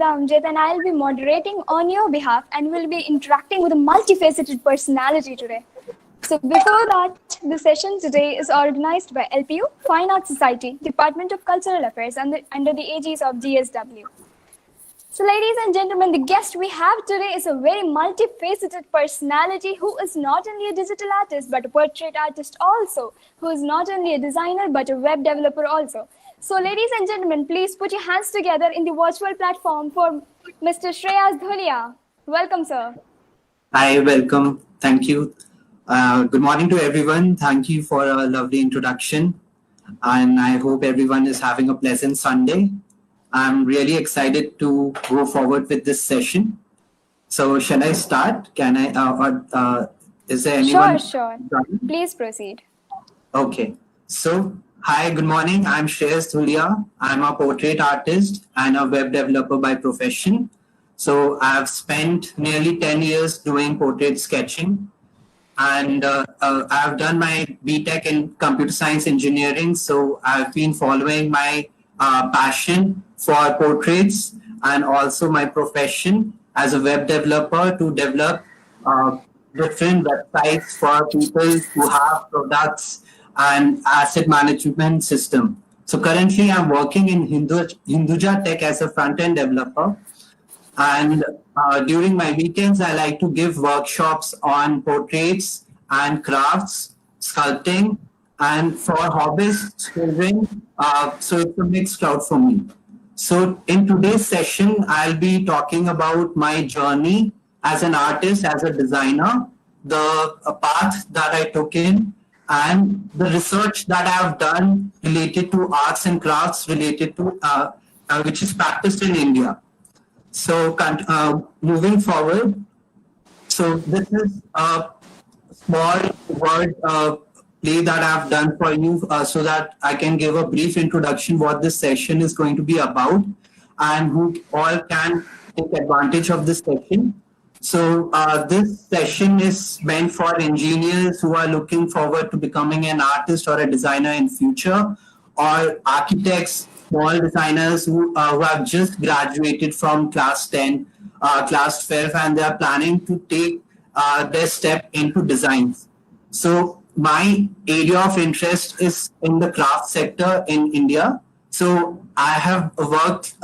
Amjad and I'll be moderating on your behalf and will be interacting with a multifaceted personality today. So before that, the session today is organized by LPU, Fine Arts Society, Department of Cultural Affairs under the aegis of DSW. So ladies and gentlemen, the guest we have today is a very multifaceted personality who is not only a digital artist but a portrait artist also, who is not only a designer but a web developer also. So ladies and gentlemen, please put your hands together in the virtual platform for Mr. Shreyas Dhulia. Welcome, sir. Hi, welcome. Thank you. Good morning to everyone. Thank you for a lovely introduction. And I hope everyone is having a pleasant Sunday. I'm really excited to go forward with this session. So shall I start? Can I, is there anyone? Sure. Please proceed. Okay. So, hi, good morning. I'm Shreyas Dhulia. I'm a portrait artist and a web developer by profession. So I've spent nearly 10 years doing portrait sketching. And I've done my BTech in computer science engineering. So I've been following my passion for portraits and also my profession as a web developer to develop different websites for people who have products and asset management system. So currently I'm working in Hinduja Tech as a front-end developer. And during my weekends, I like to give workshops on portraits and crafts, sculpting, and for hobbyists, children. So it's a mixed crowd for me. So in today's session, I'll be talking about my journey as an artist, as a designer, the path that I took in, and the research that I've done related to arts and crafts related to which is practiced in India. So moving forward, so this is a small word play that I've done for you so that I can give a brief introduction what this session is going to be about and who all can take advantage of this session. So this session is meant for engineers who are looking forward to becoming an artist or a designer in future, or architects, small designers who have just graduated from class 10, class 12, and they are planning to take their step into designs. So my area of interest is in the craft sector in India. So I have worked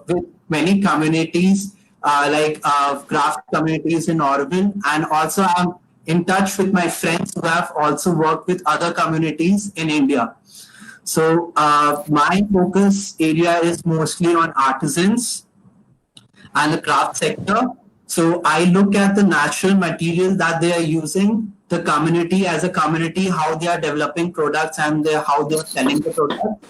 with many communities like craft communities in Oroville, and also I'm in touch with my friends who have also worked with other communities in India. So my focus area is mostly on artisans and the craft sector. So I look at the natural material that they are using, the community as a community, how they are developing products and how they are selling the products.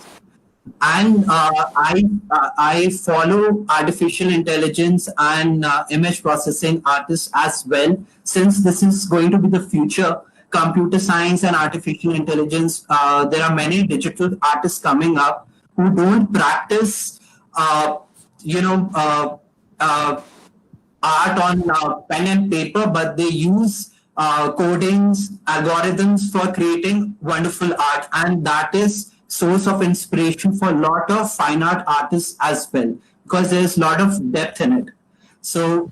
And I follow artificial intelligence and image processing artists as well, since this is going to be the future. Computer science and artificial intelligence, there are many digital artists coming up who don't practice, art on pen and paper, but they use codings, algorithms for creating wonderful art. And that is source of inspiration for a lot of fine art artists as well, because there's a lot of depth in it. So,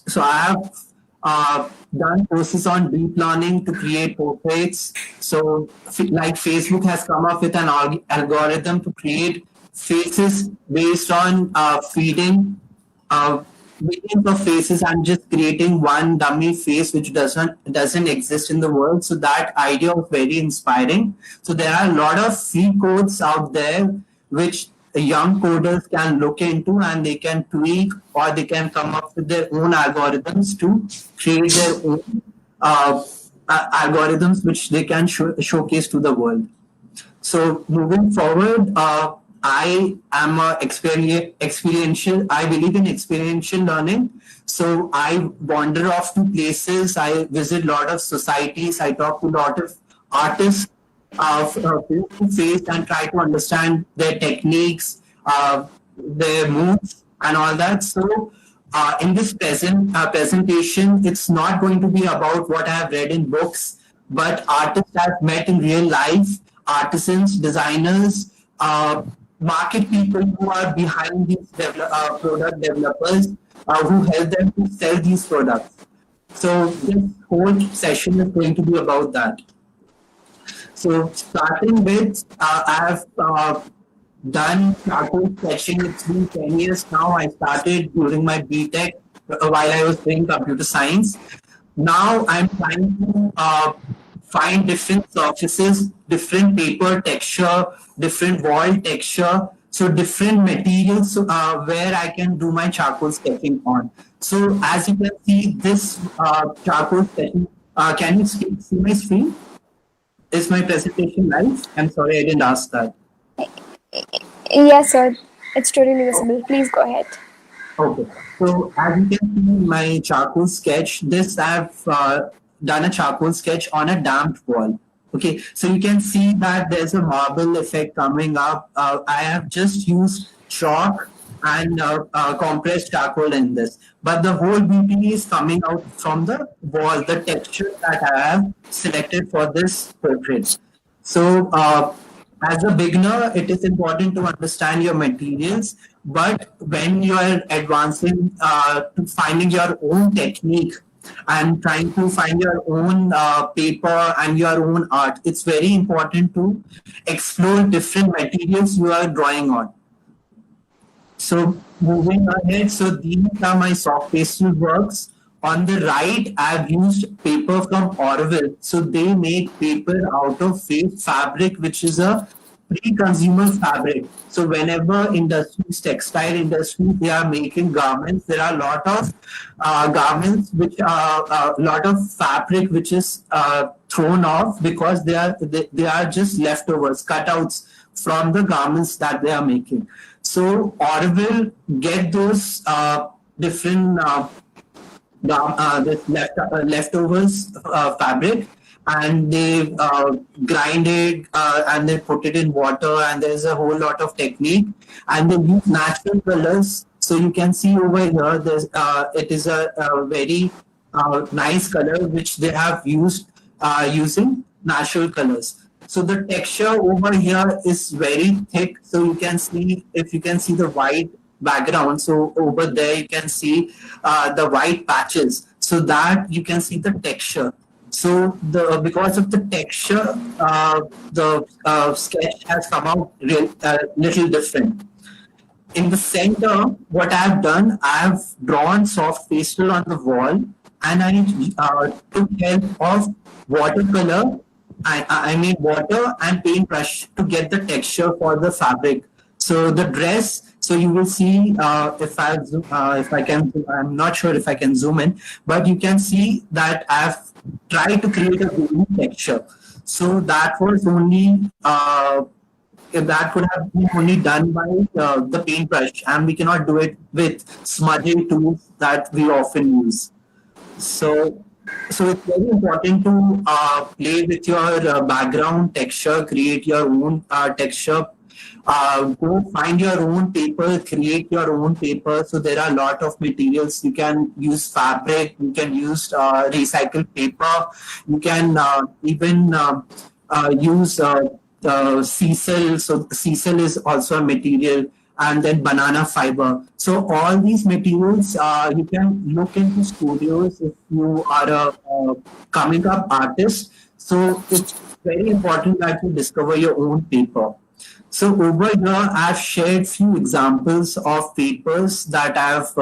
so I have done courses on deep learning to create portraits. So like Facebook has come up with an algorithm to create faces based on feeding millions of faces and just creating one dummy face which doesn't exist in the world. So that idea was very inspiring. So there are a lot of free codes out there which young coders can look into, and they can tweak or they can come up with their own algorithms to create their own algorithms which they can showcase to the world. So moving forward, I am experiential. I believe in experiential learning. So I wander off to places. I visit a lot of societies. I talk to a lot of artists face to face and try to understand their techniques, their moves, and all that. So in this presentation, it's not going to be about what I have read in books, but artists I've met in real life, artisans, designers, market people who are behind these product developers who help them to sell these products. So this whole session is going to be about that. So starting with, I have done charcoal sketching. It's been 10 years now. I started during my BTech while I was doing computer science. Now I'm trying to find different surfaces, different paper texture, different wall texture, so different materials where I can do my charcoal sketching on. So as you can see, this charcoal sketching, can you see my screen? Is my presentation live? I'm sorry, I didn't ask that. Yes, sir. It's totally visible. Please go ahead. Okay. So as you can see in my charcoal sketch, this I've done a charcoal sketch on a damped wall. Okay. So you can see that there's a marble effect coming up. I have just used chalk and compressed charcoal in this. But the whole beauty is coming out from the wall, the texture that I have selected for this portrait. So as a beginner, it is important to understand your materials. But when you are advancing to finding your own technique and trying to find your own paper and your own art, it's very important to explore different materials you are drawing on. So moving ahead, so these are my soft pastel works. On the right, I've used paper from Orville. So they make paper out of fake fabric, which is a pre-consumer fabric. So whenever industries, textile industry, they are making garments, there are a lot of garments which are a lot of fabric which is thrown off because they are just leftovers, cutouts from the garments that they are making. So Orville get those different this leftovers fabric, and they grind it and they put it in water, and there's a whole lot of technique, and they use natural colors. So you can see over here, there's it is a very nice color which they have used using natural colors. So the texture over here is very thick. So you can see, if you can see the white background, so over there you can see the white patches, so that you can see the texture. So the because of the texture, the sketch has come out little different. In the center, what I've done, I've drawn soft pastel on the wall, and I took help of watercolor. I made water and paintbrush to get the texture for the fabric. So the dress, so you will see if I can, I'm not sure if I can zoom in, but you can see that I've tried to create a gloomy texture. So that was only that could have been only done by the paintbrush, and we cannot do it with smudging tools that we often use. So it's very important to play with your background texture, create your own texture. Go find your own paper, create your own paper. So there are a lot of materials. You can use fabric, you can use recycled paper, you can even use sisal. So sisal is also a material, and then banana fiber. So all these materials, you can look into studios if you are a coming up artist. So it's very important that you discover your own paper. So over here, I've shared few examples of papers that I've,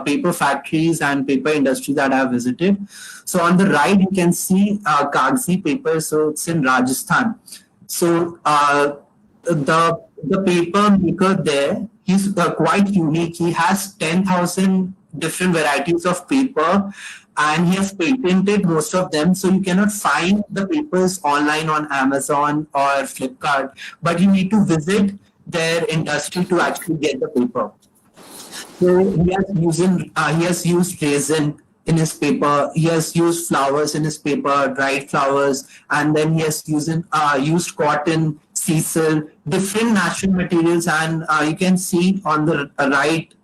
paper factories and paper industry that I've visited. So on the right, you can see Kagzi paper. So it's in Rajasthan. So the paper maker there, he's quite unique. He has 10,000 different varieties of paper, and he has patented most of them. So you cannot find the papers online on Amazon or Flipkart, but you need to visit their industry to actually get the paper. So he has used resin in his paper. He has used flowers in his paper, dried flowers, and then he has used cotton, sisal, different natural materials, and you can see on the right.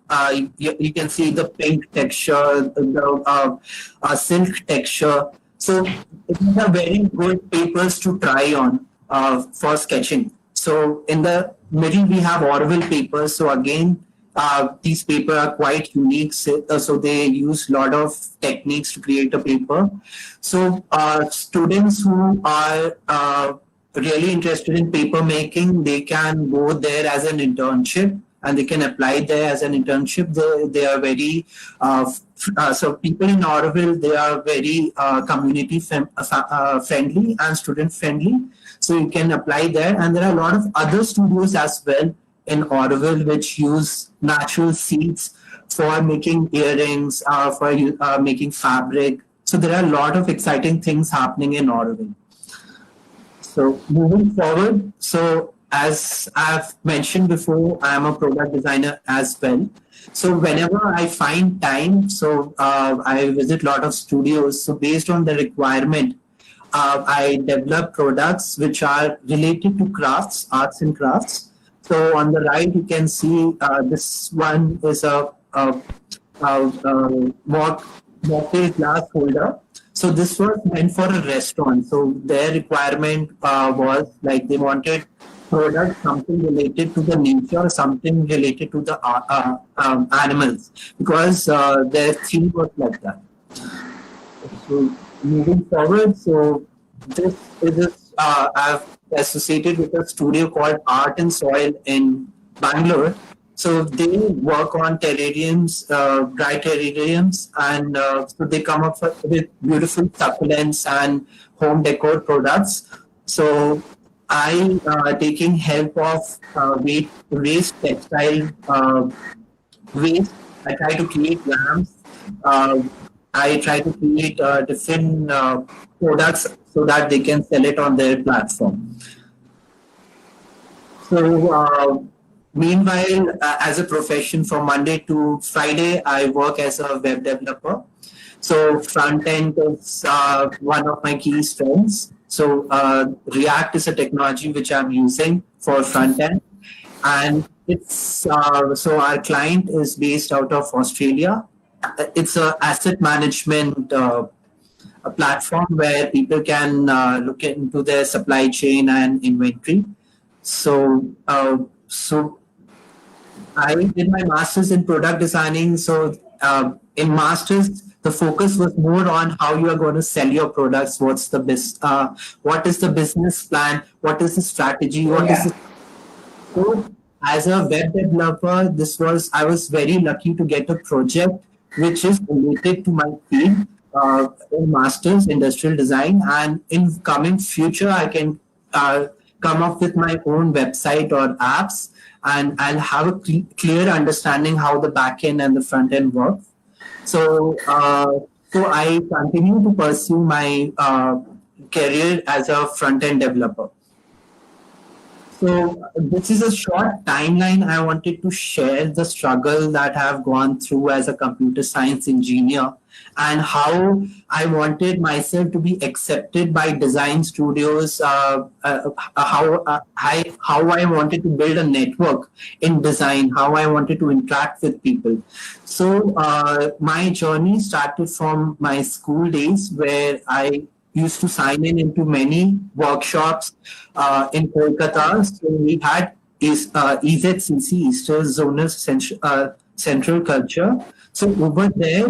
You can see the pink texture, the silk texture. So these are very good papers to try on for sketching. So in the middle we have Orville papers. So again, these papers are quite unique. So they use a lot of techniques to create a paper. So students who are really interested in paper making, they can go there as an internship and they can apply there as an internship. They are very, so people in Orville, they are very community friendly and student friendly. So you can apply there. And there are a lot of other studios as well in Orville which use natural seeds for making earrings, for making fabric. So there are a lot of exciting things happening in Orville. So moving forward, so as I've mentioned before, I am a product designer as well. So whenever I find time, so I visit a lot of studios. So based on the requirement, I develop products which are related to crafts, arts and crafts. So on the right, you can see this one is a mocktail glass holder. So this was meant for a restaurant. So their requirement was like they wanted product something related to the nature, something related to the animals, because their theme was like that. So moving forward, so this is I've associated with a studio called Art and Soil in Bangalore. So they work on terrariums, dry terrariums, and so they come up with beautiful succulents and home decor products. So I taking help of waste textile waste. I try to create lamps. I try to create different products so that they can sell it on their platform. So meanwhile, as a profession, from Monday to Friday, I work as a web developer. So front end is one of my key strengths. So React is a technology which I'm using for front end, and it's so our client is based out of Australia. It's a asset management a platform where people can look into their supply chain and inventory. So so I did my master's in product designing. So in master's, the focus was more on how you are going to sell your products. What is the business plan? What is the strategy? So as a web developer, I was very lucky to get a project which is related to my field in master's industrial design, and in coming future I can come up with my own website or apps, and I'll have a clear understanding how the back end and the front end work. So so I continue to pursue my career as a front end developer. So this is a short timeline. I wanted to share the struggle that I have gone through as a computer science engineer, and how I wanted myself to be accepted by design studios, how I wanted to build a network in design, how I wanted to interact with people. So my journey started from my school days, where I used to sign into many workshops in Kolkata. So we had EZCC, Eastern Zonal Central Culture. So over there,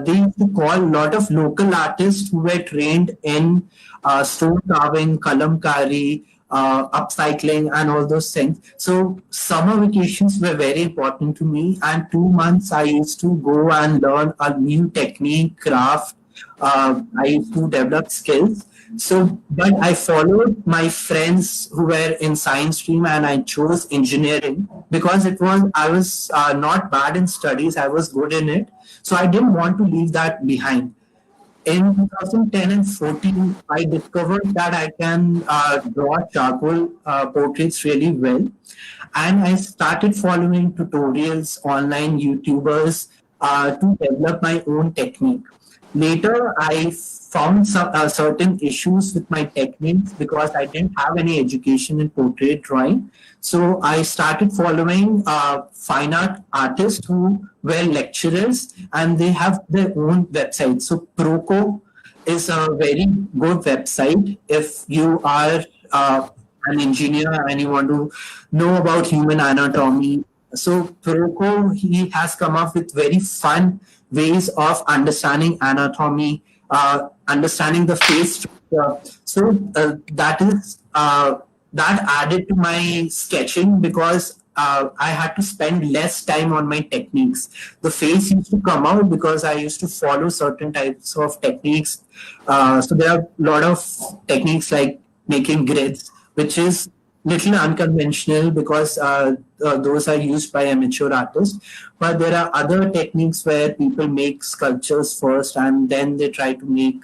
they used to call a lot of local artists who were trained in stone carving, kalamkari, upcycling, and all those things. So summer vacations were very important to me, and 2 months I used to go and learn a new technique, craft. I used to develop skills. So, but I followed my friends who were in science stream, and I chose engineering because I was not bad in studies. I was good in it. So I didn't want to leave that behind. In 2010 and 14, I discovered that I can draw charcoal portraits really well. And I started following tutorials, online YouTubers to develop my own technique. Later, I found some certain issues with my techniques because I didn't have any education in portrait drawing. So I started following fine art artists who were lecturers, and they have their own website. So Proco is a very good website if you are an engineer and you want to know about human anatomy. So Proko, he has come up with very fun ways of understanding anatomy, understanding the face structure. So that added to my sketching because I had to spend less time on my techniques. The face used to come out because I used to follow certain types of techniques. So there are a lot of techniques like making grids, which is little unconventional because those are used by amateur artists. But there are other techniques where people make sculptures first and then they try to make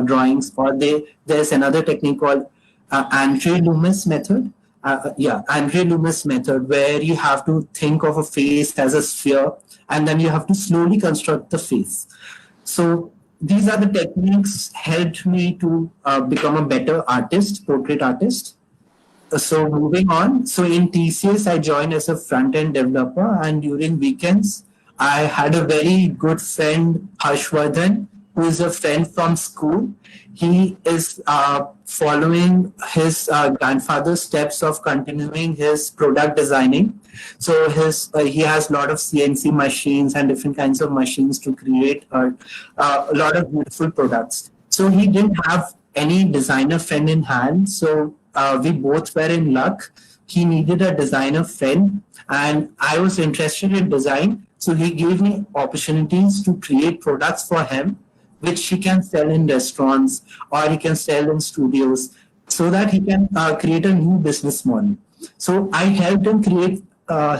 drawings. Or there's another technique called Andre Loomis method. Andre Loomis method, where you have to think of a face as a sphere and then you have to slowly construct the face. So these are the techniques helped me to become a better artist, portrait artist. So moving on, so in TCS, I joined as a front-end developer, and during weekends, I had a very good friend, Harshvardhan, who is a friend from school. He is following his grandfather's steps of continuing his product designing. So he has a lot of CNC machines and different kinds of machines to create a lot of beautiful products. So he didn't have any designer friend in hand. So we both were in luck. He needed a designer friend, and I was interested in design. So he gave me opportunities to create products for him, which he can sell in restaurants or he can sell in studios, so that he can create a new business model. So I helped him create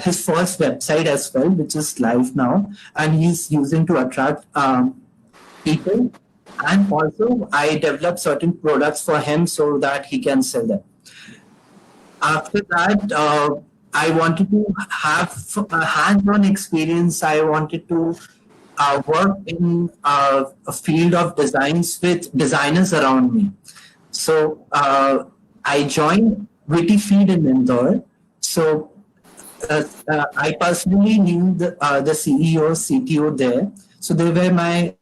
his first website as well, which is live now, and he's using to attract people. And also, I developed certain products for him so that he can sell them. After that, I wanted to have a hands-on experience. I wanted to work in a field of designs with designers around me. So I joined Witty Feed in Indore. So I personally knew the CEO, CTO there. So they were my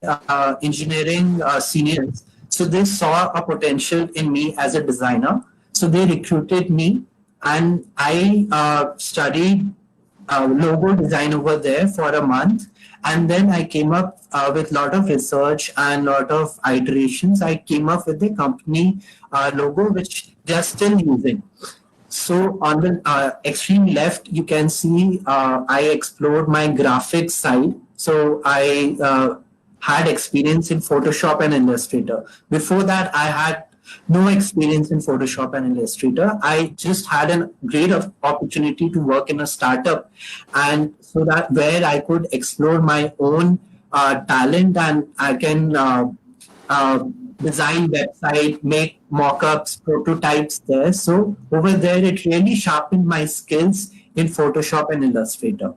engineering seniors. So they saw a potential in me as a designer. So they recruited me, and I studied logo design over there for a month. And then I came up with a lot of research and a lot of iterations. I came up with the company logo, which they're still using. So on the extreme left, you can see I explored my graphics side. So I had experience in Photoshop and Illustrator. Before that, I had no experience in Photoshop and Illustrator. I just had a great opportunity to work in a startup, and so that where I could explore my own talent, and I can design website, make mock-ups, prototypes there. So over there, it really sharpened my skills in Photoshop and Illustrator.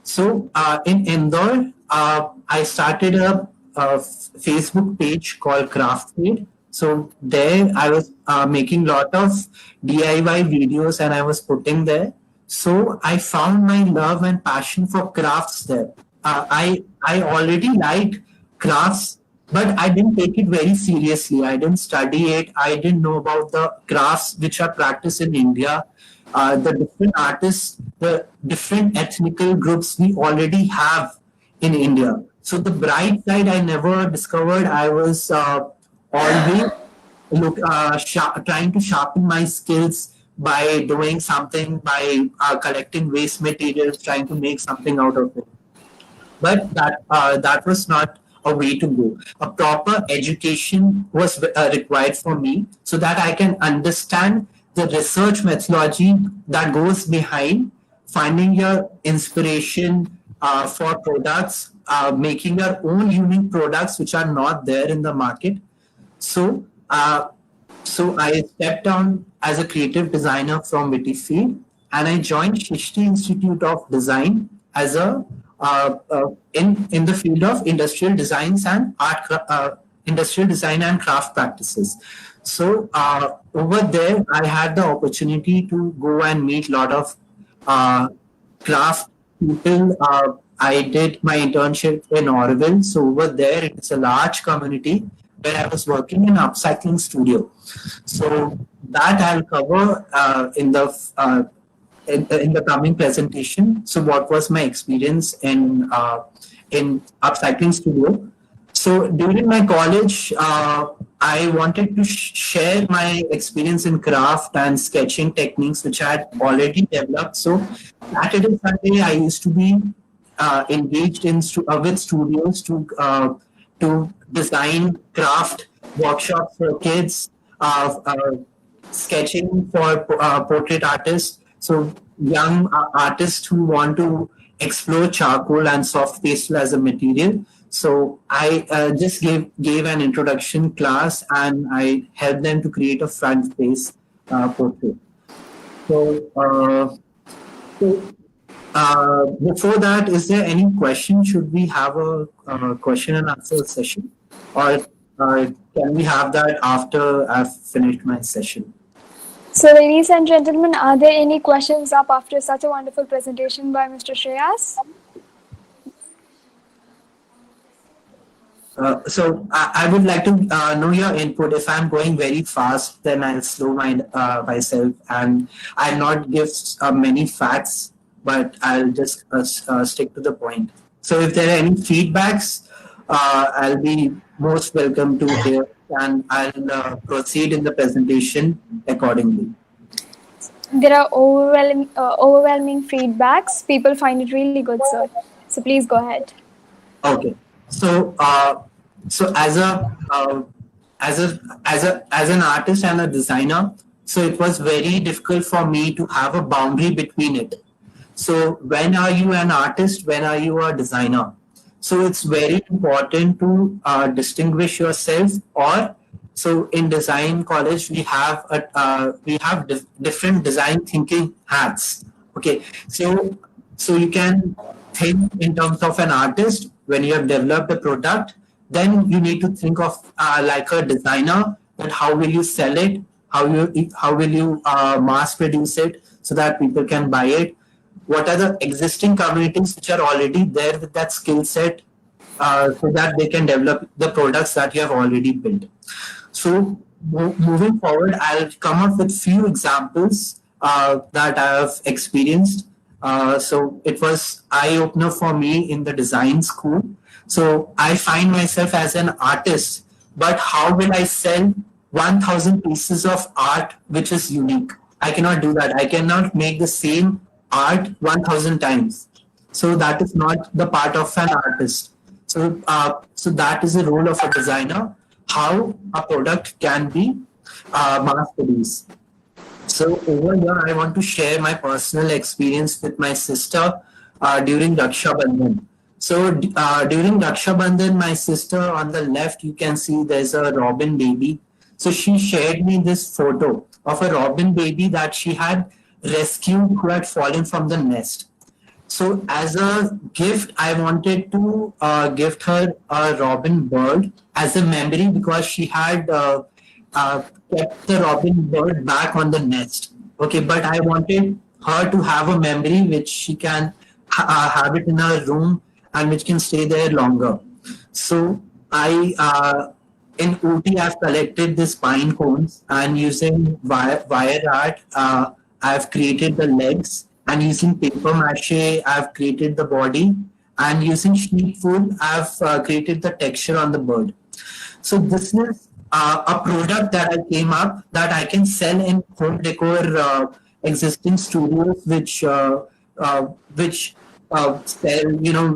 So in Indore, I started a Facebook page called Craftmade. So there I was making a lot of DIY videos and I was putting there. So I found my love and passion for crafts there. I already liked crafts, but I didn't take it very seriously. I didn't study it. I didn't know about the crafts which are practiced in India. The different artists, the different ethnical groups we already have in India. So the bright side I never discovered. I was always trying to sharpen my skills by doing something, by collecting waste materials, trying to make something out of it. But that was not a way to go. A proper education was required for me so that I can understand the research methodology that goes behind finding your inspiration for products, making your own unique products which are not there in the market. So, so I stepped down as a creative designer from Witty Feed, and I joined Shishti Institute of Design as a in the field of industrial designs and industrial design and craft practices. So over there, I had the opportunity to go and meet a lot of craft people. I did my internship in Orville. So over there, it's a large community where I was working in upcycling studio. So that I'll cover in the coming presentation. So what was my experience in upcycling studio? So during my college, I wanted to share my experience in craft and sketching techniques, which I had already developed. So Saturday, Sunday, I used to be engaged with studios to design craft workshops for kids, sketching for portrait artists. So young artists who want to explore charcoal and soft pastel as a material. So I just gave an introduction class and I helped them to create a front face portrait. So, before that, is there any question? Should we have a question and answer session, or can we have that after I've finished my session? So, ladies and gentlemen, are there any questions up after such a wonderful presentation by Mr. Shreyas? So I would like to know your input. If I'm going very fast, then I'll slow myself, and I'll not give many facts, but I'll just stick to the point. So if there are any feedbacks, I'll be most welcome to hear, and I'll proceed in the presentation accordingly. There are overwhelming feedbacks. People find it really good, sir. So please go ahead. Okay. So, as an artist and a designer, so it was very difficult for me to have a boundary between it. So, when are you an artist? When are you a designer? So, it's very important to distinguish yourself. Or, so in design college, we have different design thinking hats. Okay, so you can think in terms of an artist. When you have developed a product, then you need to think of like a designer, that how will you sell it, how will you mass produce it so that people can buy it, what are the existing communities which are already there with that skill set, so that they can develop the products that you have already built. So moving forward, I'll come up with few examples that I have experienced. So it was eye-opener for me in the design school. So I find myself as an artist, but how will I sell 1,000 pieces of art which is unique? I cannot do that. I cannot make the same art 1,000 times. So that is not the part of an artist. So that is the role of a designer, how a product can be mass produced. So over here, I want to share my personal experience with my sister during Raksha Bandhan. So during Raksha Bandhan, my sister on the left, you can see there's a robin baby. So she shared me this photo of a robin baby that she had rescued who had fallen from the nest. So as a gift, I wanted to gift her a robin bird as a memory, because she had kept the robin bird back on the nest. Okay, but I wanted her to have a memory which she can have it in her room and which can stay there longer. So I, in Ooty, I've collected these pine cones, and using wire art, I've created the legs, and using paper mache, I've created the body, and using sheep wool, I've created the texture on the bird. So this is a product that I came up that I can sell in home decor existing studios which sell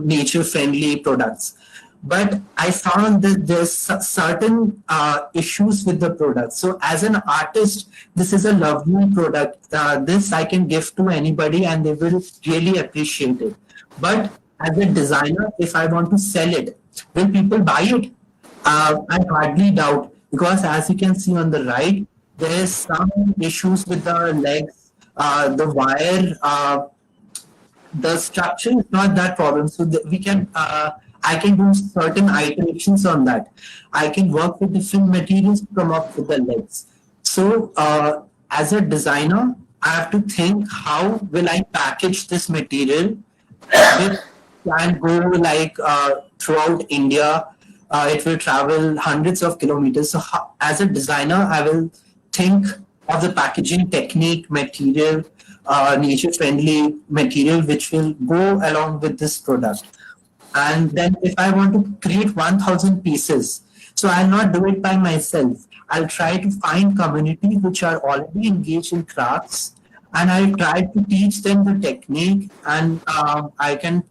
nature friendly products. But I found that there's certain issues with the product. So as an artist, this is a lovely product. This I can give to anybody and they will really appreciate it. But as a designer, if I want to sell it, will people buy it? I hardly doubt, because as you can see on the right, there is some issues with the legs, the wire, the structure is not that problem. So we can, I can do certain iterations on that. I can work with different materials to come up with the legs. So as a designer, I have to think, how will I package this material which can go like throughout India, it will travel hundreds of kilometers. So as a designer, I will think of the packaging technique, material, nature-friendly material, which will go along with this product. And then if I want to create 1000 pieces, so I'll not do it by myself. I'll try to find communities which are already engaged in crafts, and I'll try to teach them the technique, and I can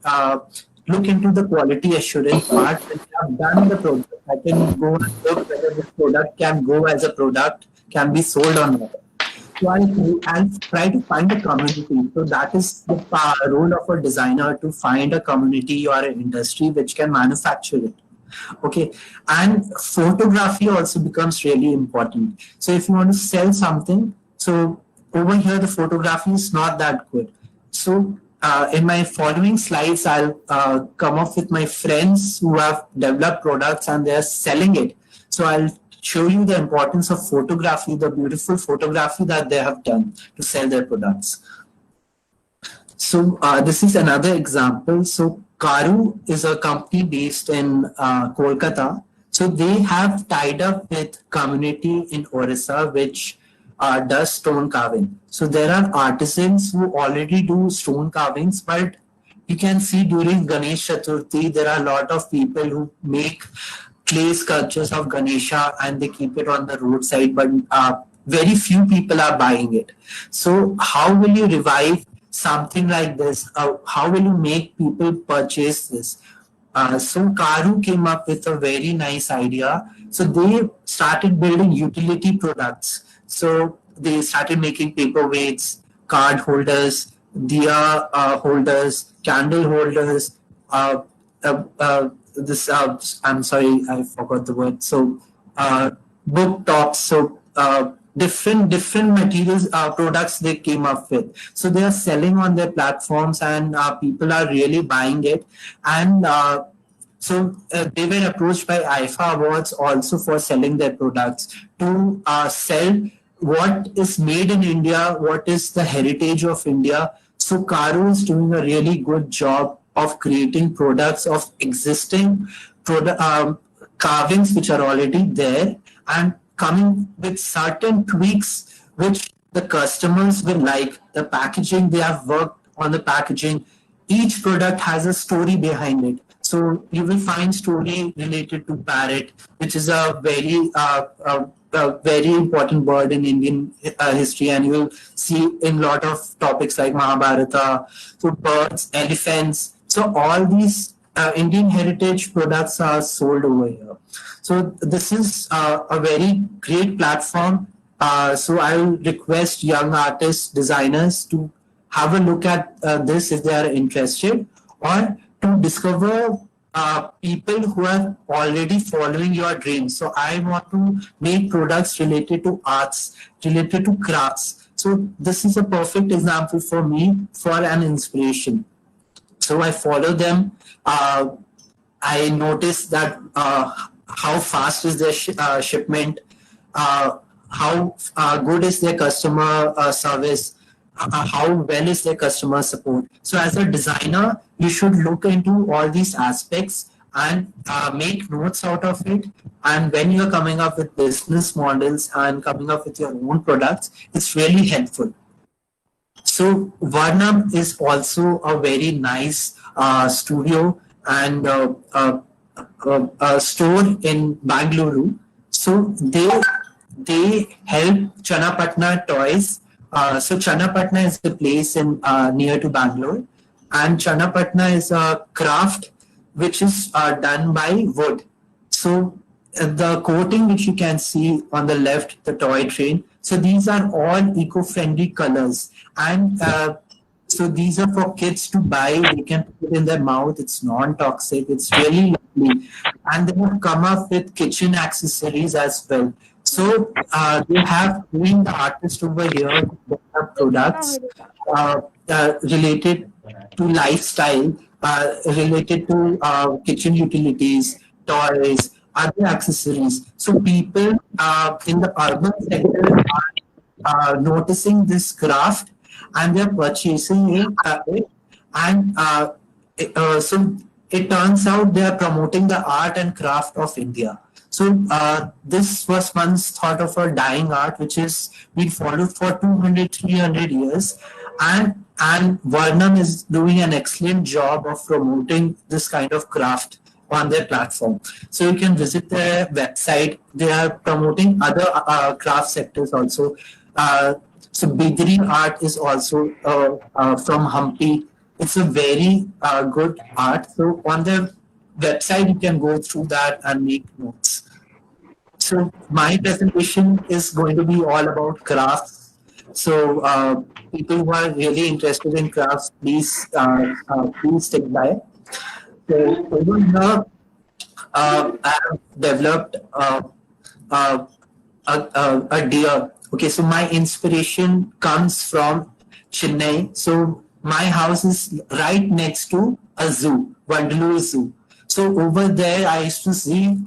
look into the quality assurance part. When I've done the product, I can go and look whether this product can go as a product, can be sold or not. So I'll try to find a community. So that is the role of a designer, to find a community or an industry which can manufacture it. Okay, and photography also becomes really important. So if you want to sell something, so over here the photography is not that good. So in my following slides, I'll come up with my friends who have developed products and they're selling it. So I'll show you the importance of photography, the beautiful photography that they have done to sell their products. So this is another example. So Karu is a company based in Kolkata. So they have tied up with community in Orissa, which does stone carving. So there are artisans who already do stone carvings, but you can see during Ganesh Chaturthi, there are a lot of people who make clay sculptures of Ganesha and they keep it on the roadside, but very few people are buying it. So how will you revive something like this? How will you make people purchase this? So Karu came up with a very nice idea. So they started building utility products. So they started making paperweights, card holders, diya holders, candle holders, I'm sorry, I forgot the word. So book tops. So different materials, products they came up with. So they are selling on their platforms, and people are really buying it. And so they were approached by IFA Awards also for selling their products, to sell what is made in India, what is the heritage of India. So Karu is doing a really good job of creating products of existing carvings which are already there, and coming with certain tweaks which the customers will like. The packaging, they have worked on the packaging. Each product has a story behind it. So you will find story related to parrot, which is a very important bird in Indian history, and you will see in a lot of topics like Mahabharata. So birds, elephants. So all these Indian heritage products are sold over here. So this is a very great platform. So I will request young artists, designers to have a look at this if they are interested, or to discover people who are already following your dreams. So I want to make products related to arts, related to crafts. So this is a perfect example for me for an inspiration. So I follow them. I notice that how fast is their shipment, how good is their customer service, how well is their customer support. So as a designer, you should look into all these aspects and make notes out of it. And when you're coming up with business models and coming up with your own products, it's really helpful. So Varnam is also a very nice studio and a store in Bangalore. So they help Channapatna Toys. So Channapatna is the place in near to Bangalore, and Channapatna is a craft which is done by wood. So the coating which you can see on the left, the toy train. So these are all eco-friendly colors, and so these are for kids to buy. They can put it in their mouth. It's non-toxic. It's really lovely, and they have come up with kitchen accessories as well. So they have been the artist over here who have products related to lifestyle, related to kitchen utilities, toys, other accessories. So people in the urban sector are noticing this craft and they're purchasing it. And so it turns out they are promoting the art and craft of India. So this was once thought of a dying art, which is been followed for 200, 300 years. And Varnam is doing an excellent job of promoting this kind of craft on their platform. So you can visit their website. They are promoting other craft sectors also. So Bidri art is also from Hampi. It's a very good art. So on their website, you can go through that and make notes. So my presentation is going to be all about crafts. So people who are really interested in crafts, please stick by. So over here, I have developed a deer. Okay, so my inspiration comes from Chennai. So my house is right next to a zoo, Vandalur Zoo. So over there, I used to see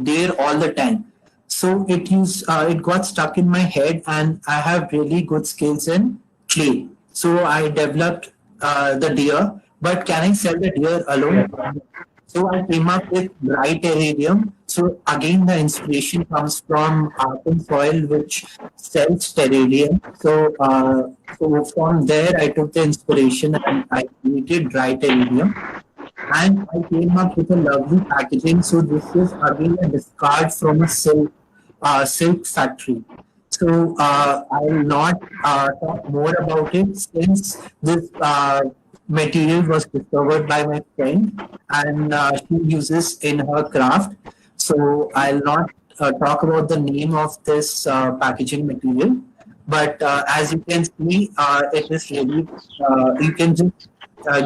deer all the time. So it got stuck in my head, and I have really good skills in clay. So I developed the deer. But can I sell the deer alone? So I came up with bright terrarium. So again, the inspiration comes from art and soil, which sells terrarium. So from there, I took the inspiration and I created dry terrarium. And I came up with a lovely packaging. So this is again a discard from a silk factory. So I will not talk more about it, since this material was discovered by my friend, and she uses in her craft. So I'll not talk about the name of this packaging material, but as you can see, it is really, you can just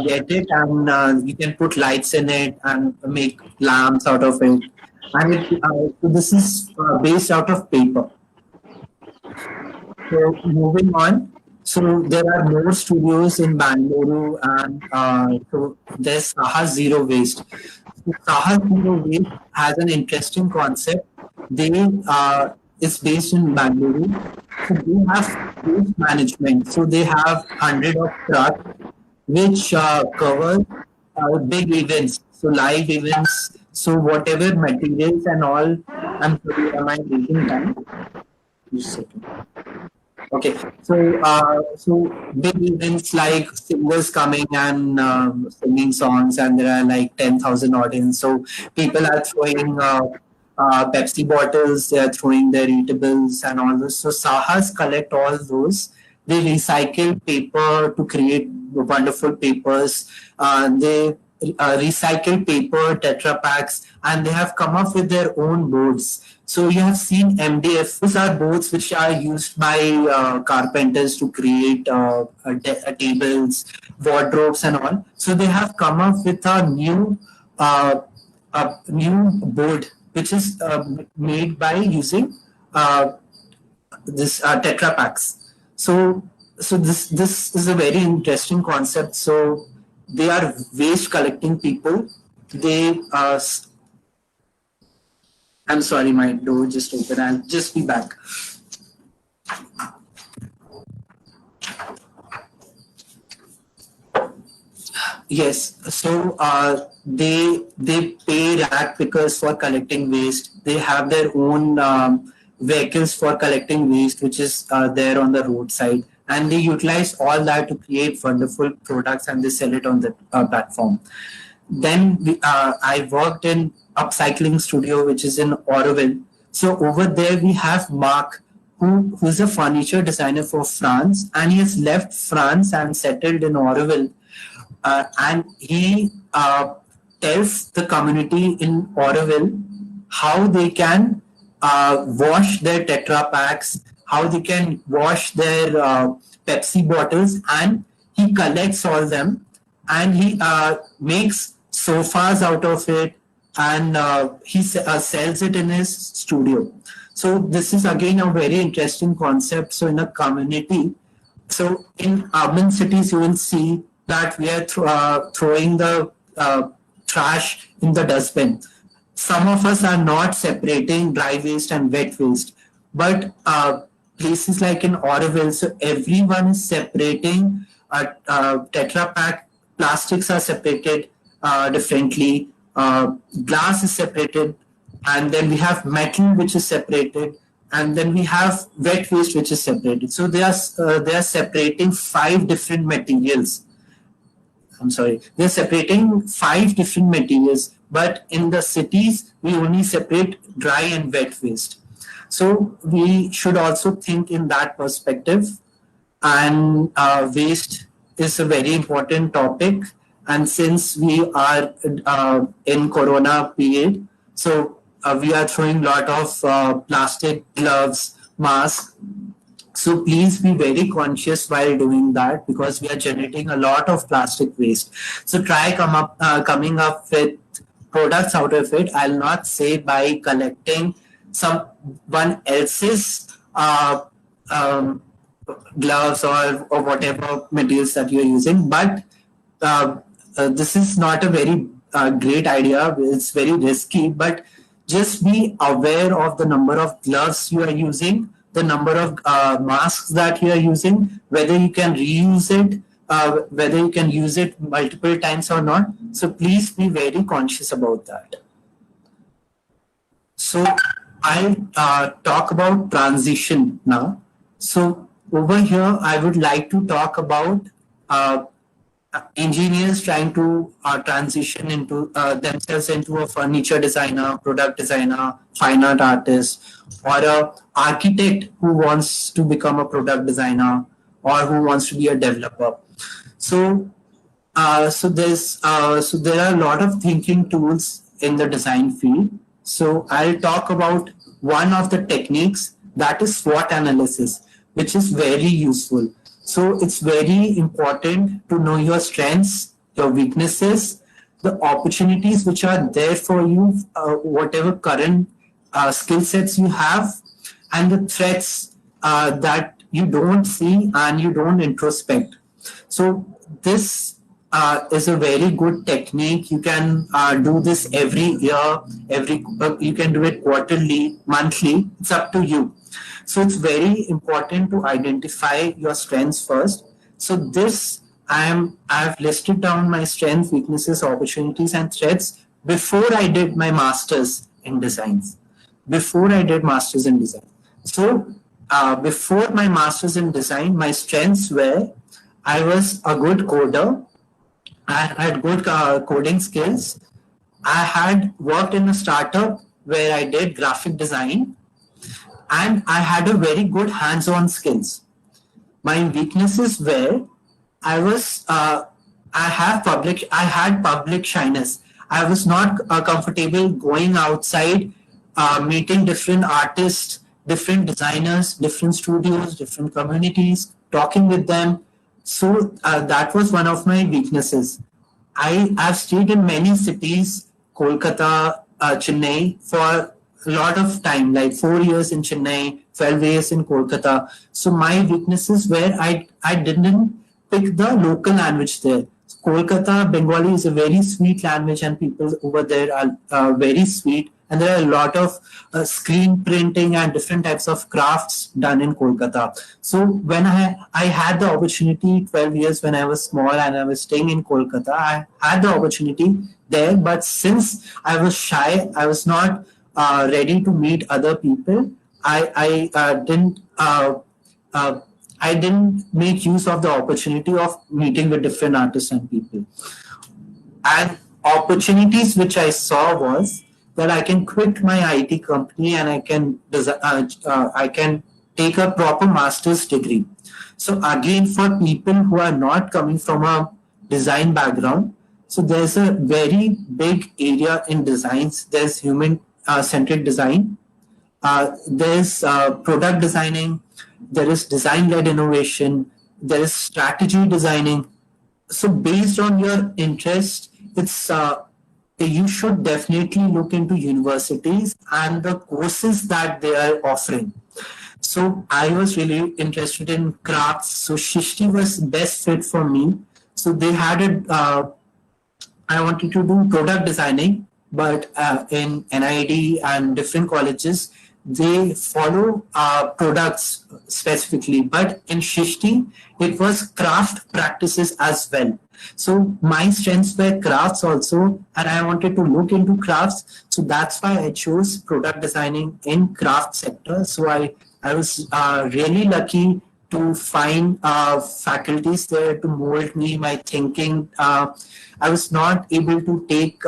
get it, and you can put lights in it and make lamps out of it. And so this is based out of paper. So moving on, so there are more studios in Bangalore, and so there's Saha Zero Waste. So Saha Zero Waste has an interesting concept. They It's based in Bangalore. So they have waste management. So they have hundred of trucks which cover big events, so live events. So whatever materials and all. I'm sorry, am I taking time? Just a second. Okay, so big events like singers coming and singing songs, and there are like 10,000 audience. So people are throwing Pepsi bottles, they are throwing their eatables and all this. So Sahas collect all those. They recycle paper to create wonderful papers. They recycle paper, Tetra packs, and they have come up with their own boards. So you have seen MDF. These are boards which are used by carpenters to create tables, wardrobes, and all. So they have come up with a new board which is made by using this Tetra packs. So this is a very interesting concept. So they are waste collecting people. They I'm sorry, my door just opened. I'll just be back. Yes, so they pay rat pickers for collecting waste. They have their own vehicles for collecting waste, which is there on the roadside, and they utilize all that to create wonderful products, and they sell it on the platform. Then I worked in upcycling studio, which is in Auroville. So over there we have Mark, who is a furniture designer for France, and he has left France and settled in Auroville. And he tells the community in Auroville how they can wash their Tetra packs, how they can wash their Pepsi bottles, and he collects all them, and he makes sofas out of it, and he sells it in his studio. So this is again a very interesting concept. So in a community, so in urban cities, you will see that we are throwing the trash in the dustbin. Some of us are not separating dry waste and wet waste, but places like in Auroville, so everyone is separating Tetra Pak, plastics are separated, differently. Glass is separated, and then we have metal which is separated, and then we have wet waste which is separated. So they are separating 5 different materials. I'm sorry, they're separating 5 different materials, but in the cities we only separate dry and wet waste. So we should also think in that perspective. And waste is a very important topic. And since we are in Corona period, so we are throwing a lot of plastic gloves, masks. So please be very conscious while doing that, because we are generating a lot of plastic waste. So try coming up with products out of it. I'll not say by collecting someone else's gloves or whatever materials that you're using, but this is not a very great idea. It's very risky, but just be aware of the number of gloves you are using, the number of masks that you are using, whether you can reuse it, whether you can use it multiple times or not. So please be very conscious about that. So I'll talk about transition now. So over here, I would like to talk about engineers trying to transition into themselves into a furniture designer, product designer, fine art artist, or a architect who wants to become a product designer or who wants to be a developer. So there are a lot of thinking tools in the design field. So I'll talk about one of the techniques, that is SWOT analysis, which is very useful. So it's very important to know your strengths, your weaknesses, the opportunities which are there for you, whatever current skill sets you have, and the threats that you don't see and you don't introspect. So this is a very good technique. You can do this every year, you can do it quarterly, monthly, it's up to you. So it's very important to identify your strengths first. So this, I've listed down my strengths, weaknesses, opportunities, and threats before I did my master's in designs. Before I did master's in design. So before my master's in design, my strengths were, I was a good coder. I had good coding skills. I had worked in a startup where I did graphic design, and I had a very good hands-on skills. My weaknesses were, I had public shyness. I was not comfortable going outside, meeting different artists, different designers, different studios, different communities, talking with them. So that was one of my weaknesses. I've stayed in many cities, Kolkata, Chennai, for a lot of time, like 4 years in Chennai, 12 years in Kolkata. So my weaknesses were I didn't pick the local language there. Kolkata Bengali is a very sweet language, and people over there are very sweet. And there are a lot of screen printing and different types of crafts done in Kolkata. So when I had the opportunity 12 years when I was small and I was staying in Kolkata, I had the opportunity there. But since I was shy, I was not ready to meet other people. I didn't make use of the opportunity of meeting with different artists and people. And opportunities which I saw was that I can quit my IT company and I can take a proper master's degree. So again, for people who are not coming from a design background, so there's a very big area in designs. There's human-centric design. There's product designing. There is design-led innovation. There is strategy designing. So based on your interest, you should definitely look into universities and the courses that they are offering. So I was really interested in crafts. So Shishti was best fit for me. So they had I wanted to do product designing, but in NID and different colleges, they follow products specifically. But in Shishti, it was craft practices as well. So my strengths were crafts also, and I wanted to look into crafts. So that's why I chose product designing in craft sector. So I was really lucky to find faculties there to mold me, my thinking. I was not able to take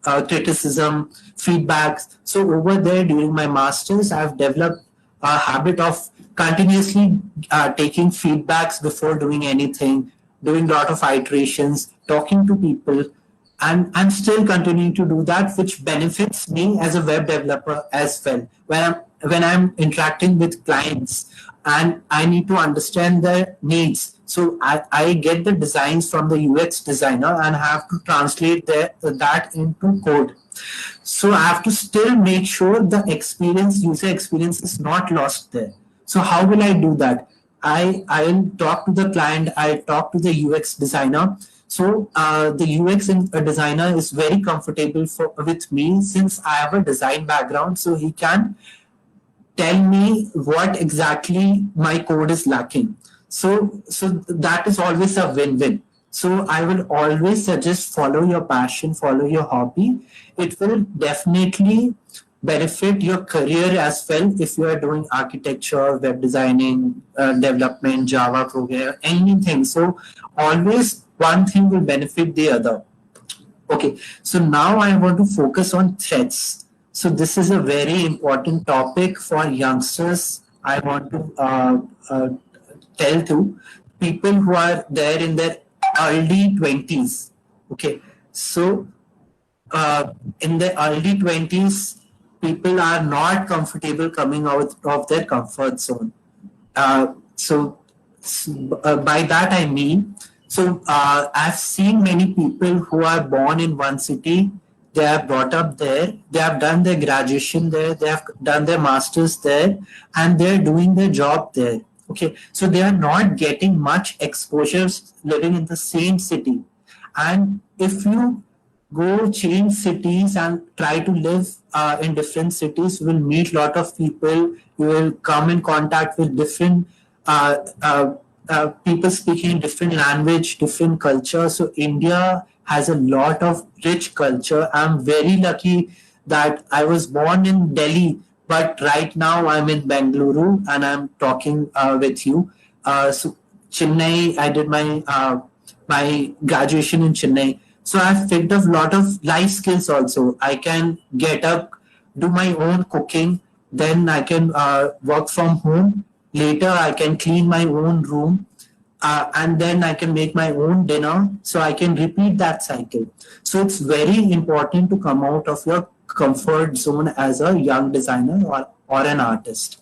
criticism, feedbacks. So over there during my masters, I've developed a habit of continuously taking feedbacks before doing anything, doing a lot of iterations, talking to people, and I'm still continuing to do that, which benefits me as a web developer as well. When I'm interacting with clients and I need to understand their needs. So I get the designs from the UX designer and have to translate that into code. So I have to still make sure the user experience is not lost there. So how will I do that? I'll talk to the client, I talk to the UX designer. So the UX designer is very comfortable with me since I have a design background. So he can tell me what exactly my code is lacking. So that is always a win-win. So I will always suggest follow your passion, follow your hobby. It will definitely benefit your career as well if you are doing architecture, web designing, development, Java program, anything. So always one thing will benefit the other. Okay, so now I want to focus on threats. So this is a very important topic for youngsters. I want to tell to people who are there in their early 20s. Okay, so in the early 20s, people are not comfortable coming out of their comfort zone. By that I mean, I've seen many people who are born in one city, they are brought up there, they have done their graduation there, they have done their masters there, and they're doing their job there. Okay, so they are not getting much exposure living in the same city. And if you go change cities and try to live in different cities, you will meet a lot of people, you will come in contact with different people speaking different language, different culture. So India has a lot of rich culture. I'm very lucky that I was born in Delhi, but right now I'm in Bengaluru and I'm talking with you. So Chennai, I did my graduation in Chennai. So I've picked up a lot of life skills also. I can get up, do my own cooking, then I can work from home. Later, I can clean my own room, and then I can make my own dinner. So I can repeat that cycle. So it's very important to come out of your comfort zone as a young designer or an artist.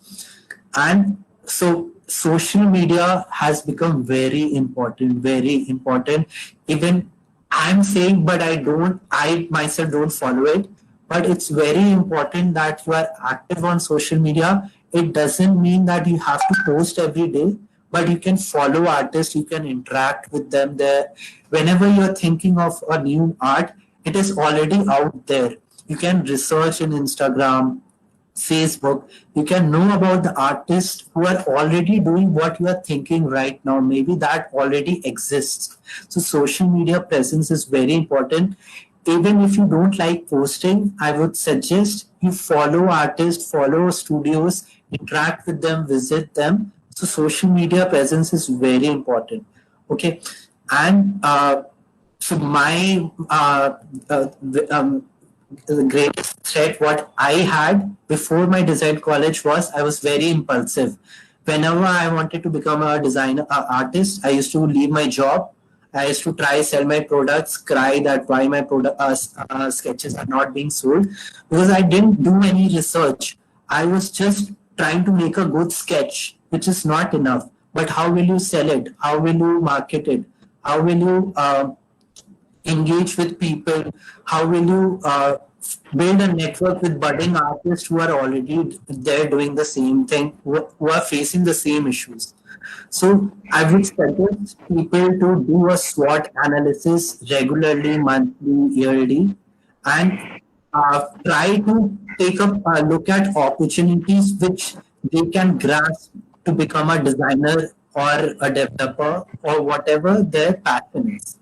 And so social media has become very important, very important. Even I'm saying, but I myself don't follow it. But it's very important that you are active on social media. It doesn't mean that you have to post every day, but you can follow artists, you can interact with them there. Whenever you're thinking of a new art, it is already out there. You can research in Instagram, Facebook. You can know about the artists who are already doing what you are thinking right now. Maybe that already exists. So social media presence is very important. Even if you don't like posting, I would suggest you follow artists, follow studios, interact with them, visit them. So social media presence is very important. Okay, and so my the greatest threat what I had before my design college was I was very impulsive. Whenever I wanted to become a designer artist, I used to leave my job. I used to try sell my products, cry that why my sketches are not being sold because I didn't do any research. I was just trying to make a good sketch, which is not enough. But how will you sell it? How will you market it? How will you engage with people? How will you build a network with budding artists who are already there doing the same thing, who are facing the same issues? So I would suggest people to do a SWOT analysis regularly, monthly, yearly, and try to take a look at opportunities which they can grasp to become a designer or a developer or whatever their passion is.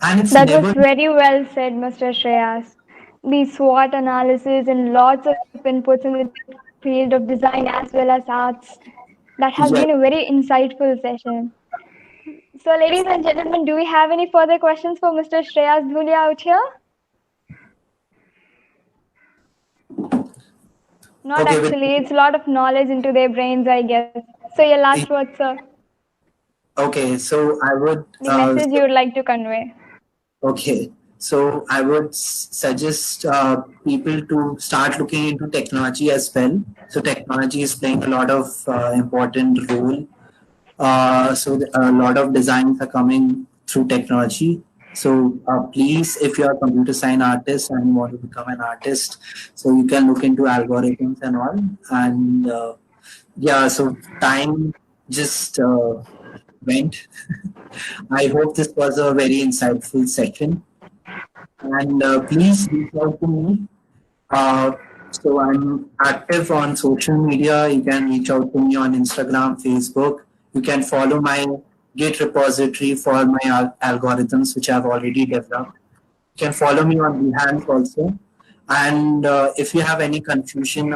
And it's That never was very well said, Mr. Shreyas. The SWOT analysis and lots of inputs in the field of design as well as arts. That has been yes. a very insightful session. So, ladies and gentlemen, do we have any further questions for Mr. Shreyas Dhulia out here? Not Okay, actually. It's a lot of knowledge into their brains, I guess. So, your last word, sir. okay, so I would The message you would like to convey. okay, so I would suggest people to start looking into technology as well. So technology is playing a lot of important role. A lot of designs are coming through technology. So please, if you are a computer science artist and you want to become an artist, so you can look into algorithms and all. And yeah, so time just went. I hope this was a very insightful session. And please reach out to me. Uh, so I'm active on social media. You can reach out to me on Instagram, Facebook. You can follow my Git repository for my algorithms, which I've already developed. You can follow me on Behance also. And if you have any confusion